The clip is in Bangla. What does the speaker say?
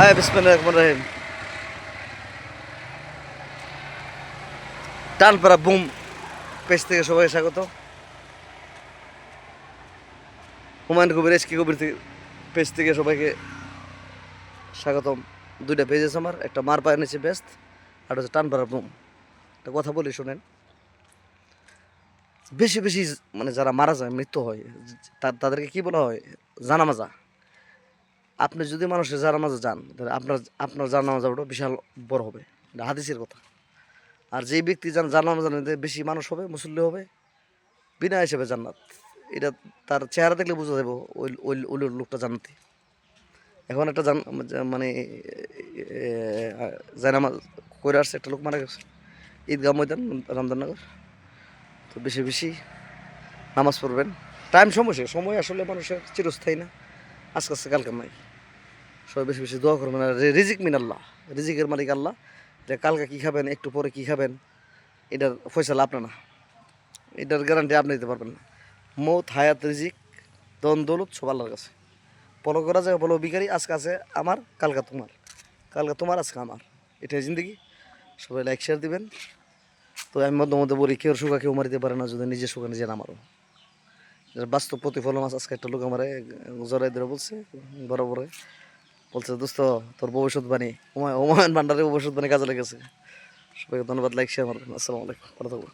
হায় বিসমিল্লাহির রহমানির রহিম। টানপাড়া বুম পেজ থেকে সবাই স্বাগত। হুমায়ুন কবির এসকি কবির পেজ থেকে সবাইকে স্বাগতম। দুইটা পেজ আছে আমার, একটা মার পায়ের নিচে ব্যস্ত, আর হচ্ছে টানপাড়া বুম। একটা কথা বলি শোনেন, বেশি বেশি মানে যারা মারা যায়, মৃত্যু হয়, তাদেরকে কি বলা হয়? জানামাজা। আপনি যদি মানুষের জানামাজা যান, তাহলে আপনার আপনার জানামাজা ওটা বিশাল বড় হবে, এটা হাদিসের কথা। আর যেই ব্যক্তি জানামাজা নিতে বেশি মানুষ হবে, মুসল্লি হবে, বিনা হিসেবে জান্নাত। এটা তার চেহারা দেখলে বোঝা যাবে ওই ওই ওই লোকটা জান্নাতি। এখন একটা মানে জায়নামাজ করে আসছে, একটা লোক মারা গেছে ঈদগাহ ময়দান, রামদাননগর। তো বেশি বেশি নামাজ পড়বেন। টাইম সময় আসলে মানুষের চিরস্থায়ী না, আজকে আজকে কালকে নাই। সবাই বেশি বেশি দোয়া করবেন। আর রিজিক মিন আল্লাহ, রিজিকের মালিক আল্লাহ। যে কালকে কী খাবেন, একটু পরে কী খাবেন, এটার ফয়সালা আপনার না, এটার গ্যারান্টি আপনি দিতে পারবেন না। মৌত, হায়াত, রিজিক, দন দৌলত সব আল্লাহর কাছে। ফলো করা যায়, বলো ভিখারি, আজকে আছে আমার, কালকে তোমার, কালকে তোমার, আজকে আমার। এটাই জিন্দগি। সবাই লাইক শেয়ার দিবেন। তো আমি মধ্যে মধ্যে বলি, কেউ সুখা কেউ মারিতে পারে না যদি নিজে সুখা নিজে না মারো। বাস্তব প্রতিফলন আছে। আজকে একটা লোক আমার জড়াই ধরে বলছে, বড় বড় বলছে, দোস্ত তোর ভবিষ্যৎবাণী, হুমায়ুন ভান্ডারের ভবিষ্যৎবাণী কাজে লেগেছে। সবাইকে ধন্যবাদ, লাইক শেয়ার মারবেন। আসসালামু আলাইকুম, ভালো থাকবেন।